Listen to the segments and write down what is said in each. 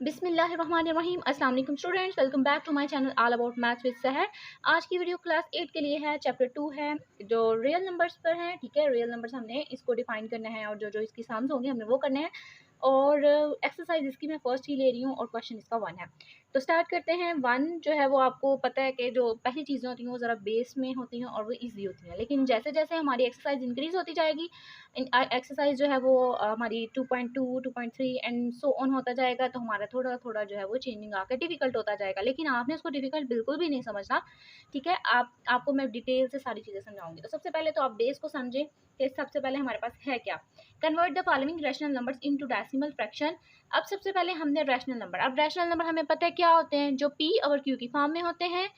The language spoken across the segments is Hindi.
बिस्मिल्लाहिर्रहमानिर्रहीम। अस्सलाम वालेकुम students, welcome back to my channel all about maths with Sahar. आज की वीडियो क्लास 8 के लिए है। चैप्टर 2 है जो रियल नंबर्स पर है। ठीक है, रियल नंबर्स हमने इसको डिफाइन करना है और जो जो इसकी सम्स होंगे हमने वो करने हैं। और एक्सरसाइज इसकी मैं फर्स्ट ही ले रही हूँ और क्वेश्चन इसका 1 है। तो स्टार्ट करते हैं। 1 जो है वो आपको पता है कि जो पहली चीज़ें होती हैं वो ज़रा बेस में होती हैं और वो ईजी होती हैं, लेकिन जैसे जैसे हमारी एक्सरसाइज इंक्रीज़ होती जाएगी, एक्सरसाइज जो है वो हमारी 2.2 2.3 एंड सो ऑन होता जाएगा, तो हमारा थोड़ा थोड़ा जो है वो चेंजिंग आकर डिफिकल्ट होता जाएगा। लेकिन आपने उसको डिफिकल्ट बिल्कुल भी नहीं समझना। ठीक है, आपको मैं डिटेल से सारी चीज़ें समझाऊंगी। तो सबसे पहले तो आप बेस को समझें कि सबसे पहले हमारे पास है क्या। Convert the following rational numbers into decimal fraction. अब सबसे पहले हमने रैशनल नंबर, अब रैशनल नंबर हमें पता है क्या होते हैं, जो पी और क्यू की फॉर्म में होते हैं।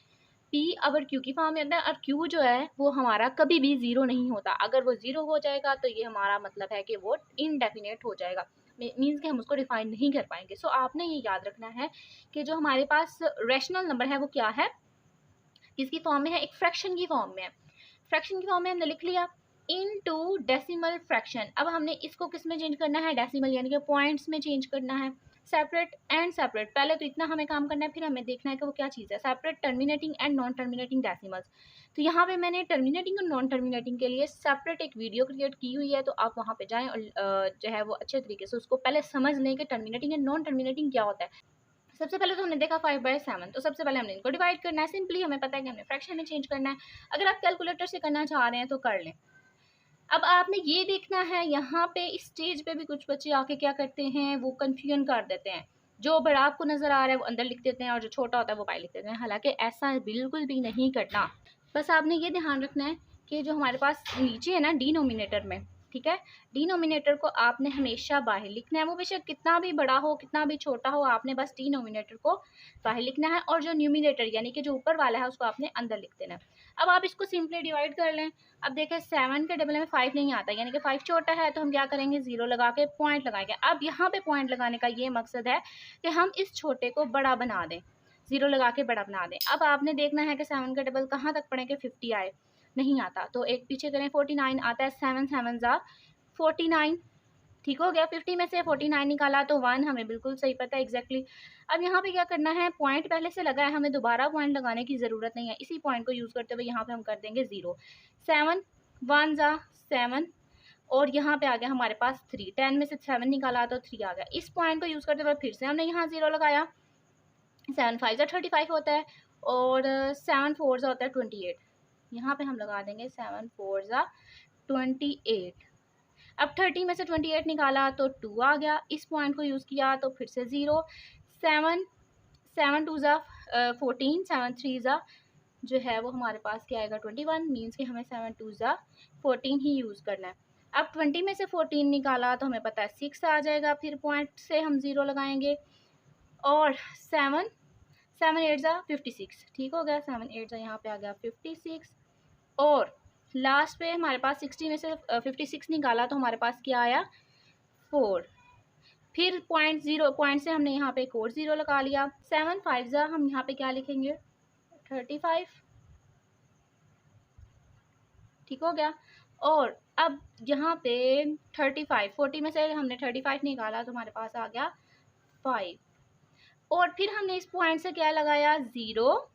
पी अवर क्यू की फॉर्म में होता है और क्यू जो है वो हमारा कभी भी ज़ीरो नहीं होता। अगर वो ज़ीरो हो जाएगा तो ये हमारा मतलब है कि वो इनडेफिनेट हो जाएगा, मीन्स कि हम उसको डिफाइन नहीं कर पाएंगे। सो आपने ये याद रखना है कि जो हमारे पास रैशनल नंबर है वो क्या है, किसकी फॉर्म में है, एक फ्रैक्शन की फॉर्म में है। फ्रैक्शन की फॉर्म में हमने लिख लिया इनटू डेसिमल फ्रैक्शन। अब हमने इसको किस में चेंज करना है, डेसिमल यानी कि पॉइंट्स में चेंज करना है। सेपरेट एंड सेपरेट, पहले तो इतना हमें काम करना है, फिर हमें देखना है कि वो क्या चीज़ है। Separate, terminating and non terminating decimals. तो यहाँ पे मैंने टर्मिनेटिंग और नॉन टर्मिनेटिंग के लिए सेपरेट एक वीडियो क्रिएट की हुई है, तो आप वहाँ पे जाएं और जो है वो अच्छे तरीके से उसको पहले समझ लें कि टर्मिनेटिंग एंड नॉन टर्मिनेटिंग क्या होता है। सबसे पहले तो हमने देखा 5/7, तो सबसे पहले हमने इनको डिवाइड करना है। सिंपली हमें पता है कि हमने फ्रैक्शन में चेंज करना है। अगर आप कैलकुलेटर से करना चाह रहे हैं तो कर लें। अब आपने ये देखना है, यहाँ पे इस स्टेज पे भी कुछ बच्चे आके क्या करते हैं, वो कन्फ्यूजन कर देते हैं। जो बड़ा आपको नज़र आ रहा है वो अंदर लिख देते हैं और जो छोटा होता है वो बाहर लिख देते हैं। हालांकि ऐसा बिल्कुल भी नहीं करना। बस आपने ये ध्यान रखना है कि जो हमारे पास नीचे है ना डिनोमिनेटर में, ठीक है, डिनोमिनेटर को आपने हमेशा बाहर लिखना है। वो बेशक कितना भी बड़ा हो कितना भी छोटा हो, आपने बस डिनोमिनेटर को बाहर लिखना है और जो न्यूमिनेटर यानी कि जो ऊपर वाला है उसको आपने अंदर लिख देना है। अब आप इसको सिंपली डिवाइड कर लें। अब देखें 7 के डबल में 5 नहीं आता, यानी कि 5 छोटा है, तो हम क्या करेंगे, 0 लगा के पॉइंट लगाएंगे। अब यहाँ पे पॉइंट लगाने का ये मकसद है कि हम इस छोटे को बड़ा बना दें, 0 लगा के बड़ा बना दें। अब आपने देखना है कि 7 का डबल कहाँ तक पढ़ें कि 50 आए, नहीं आता, तो एक पीछे करें, 49 आता है। 7 7 जा 49, ठीक हो गया। 50 में से 49 निकाला तो 1, हमें बिल्कुल सही पता है एग्जैक्टली। अब यहाँ पे क्या करना है, पॉइंट पहले से लगा है, हमें दोबारा पॉइंट लगाने की ज़रूरत नहीं है। इसी पॉइंट को यूज़ करते हुए यहाँ पे हम कर देंगे 0। 7 1 जा 7 और यहाँ पे आ गया हमारे पास 3। 10 में से 7 निकाला तो 3 आ गया। इस पॉइंट को यूज़ करते हुए फिर से हमने यहाँ 0 लगाया। 7 5 जा 35 होता है और 7 4 जा होता है 28। यहाँ पे हम लगा देंगे 7 4 जा 28। अब 30 में से 28 निकाला तो 2 आ गया। इस पॉइंट को यूज़ किया तो फिर से 0। 7 7 2 जा 14, 7 3 जा जो है वो हमारे पास क्या आएगा 21, मीन्स कि हमें 7 2 जा 14 ही यूज़ करना है। अब 20 में से 14 निकाला तो हमें पता है 6 आ जाएगा, फिर पॉइंट से हम 0 लगाएंगे और 7 7 8 जा 56, ठीक हो गया। 7 8 जा यहाँ पे आ गया 56 और लास्ट पे हमारे पास 60 में से 56 निकाला तो हमारे पास क्या आया 4। फिर पॉइंट से हमने यहाँ पे एक और 0 लगा लिया। 7 5 जा हम यहाँ पे क्या लिखेंगे 35, ठीक हो गया। और अब यहाँ पे 35, 40 में से हमने 35 निकाला तो हमारे पास आ गया 5 और फिर हमने इस पॉइंट से क्या लगाया 0।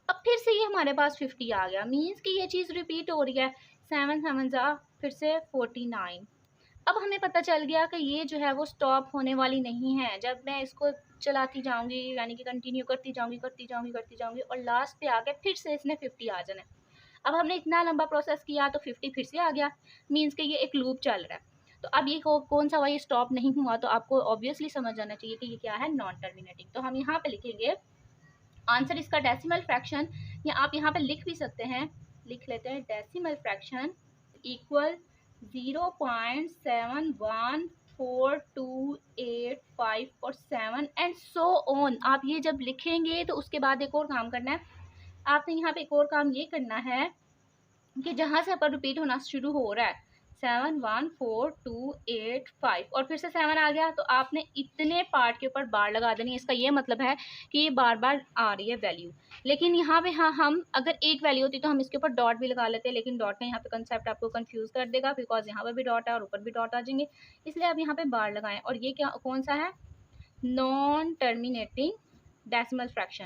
अब फिर से ये हमारे पास 50 आ गया, मीन्स कि ये चीज़ रिपीट हो रही है। 7 7 जा फिर से 49। अब हमें पता चल गया कि ये जो है वो स्टॉप होने वाली नहीं है। जब मैं इसको चलाती जाऊंगी यानी कि कंटिन्यू करती जाऊंगी और लास्ट पे आके फिर से इसने 50 आ जाना है। अब हमने इतना लंबा प्रोसेस किया तो 50 फिर से आ गया, मीन्स कि ये एक लूप चल रहा है। तो अब ये कौन सा हुआ, ये स्टॉप नहीं हुआ, तो आपको ऑब्वियसली समझ जाना चाहिए कि ये क्या है, नॉन टर्मिनेटिंग। तो हम यहाँ पे लिखेंगे आंसर इसका डेसिमल फ्रैक्शन, या आप यहाँ पे लिख भी सकते हैं, लिख लेते हैं डेसिमल फ्रैक्शन इक्वल 0.71428 और 7 एंड सो ऑन। आप ये जब लिखेंगे तो उसके बाद एक और काम करना है। आपने यहाँ पे एक और काम ये करना है कि जहाँ से पर रिपीट होना शुरू हो रहा है 7 1 4 2 8 5 और फिर से 7 आ गया, तो आपने इतने पार्ट के ऊपर बार लगा देनी है। इसका ये मतलब है कि ये बार बार आ रही है वैल्यू। लेकिन यहाँ पे हाँ, हम अगर एक वैल्यू होती तो हम इसके ऊपर डॉट भी लगा लेते हैं, लेकिन डॉट का यहाँ पे कंसेप्ट आपको कंफ्यूज कर देगा, बिकॉज यहाँ पर भी डॉट है और ऊपर भी डॉट आ जाएंगे, इसलिए आप यहाँ पे बार लगाएं। और ये क्या कौन सा है, non terminating decimal fraction.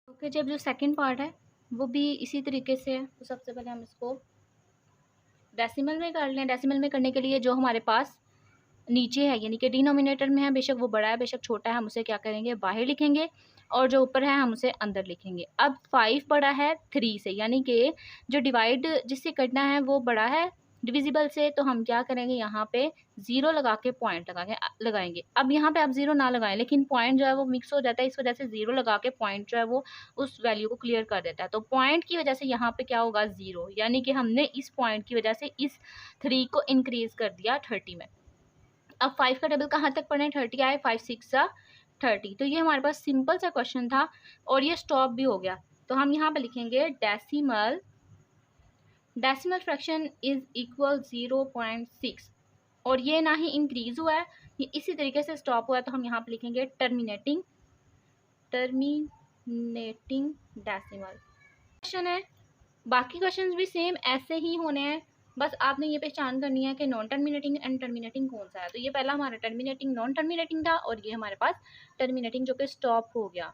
Okay, जब जो सेकंड पार्ट है वो भी इसी तरीके से है। तो सबसे पहले हम इसको डेसिमल में कर लें। डेसिमल में करने के लिए जो हमारे पास नीचे है यानी कि डिनोमिनेटर में है, बेशक वो बड़ा है बेशक छोटा है, हम उसे क्या करेंगे, बाहर लिखेंगे, और जो ऊपर है हम उसे अंदर लिखेंगे। अब 5 बड़ा है 3 से, यानी कि जो डिवाइड जिससे करना है वो बड़ा है डिविजिबल से, तो हम क्या करेंगे, यहाँ पे 0 लगा के पॉइंट लगाएंगे। अब यहाँ पे आप 0 ना लगाएं, लेकिन पॉइंट जो है वो मिक्स हो जाता है, इस वजह से 0 लगा के पॉइंट जो है वो उस वैल्यू को क्लियर कर देता है। तो पॉइंट की वजह से यहाँ पे क्या होगा, 0, यानी कि हमने इस पॉइंट की वजह से इस 3 को इंक्रीज कर दिया 30 में। अब 5 का टेबल कहाँ तक पढ़े, 30 आए, 5 6 30। तो ये हमारे पास सिंपल सा क्वेश्चन था और ये स्टॉप भी हो गया। तो हम यहाँ पे लिखेंगे डेसिमल फ्रैक्शन इज इक्वल 0.6, और ये ना ही इंक्रीज हुआ है, ये इसी तरीके से स्टॉप हुआ है। तो हम यहाँ पे लिखेंगे टर्मिनेटिंग डेसिमल क्वेश्चन है। बाकी क्वेश्चंस भी सेम ऐसे ही होने हैं, बस आपने ये पहचान करनी है कि नॉन टर्मिनेटिंग एंड टर्मिनेटिंग कौन सा है। तो ये पहला हमारा टर्मिनेटिंग नॉन टर्मिनेटिंग था, और ये हमारे पास टर्मिनेटिंग जो कि स्टॉप हो गया।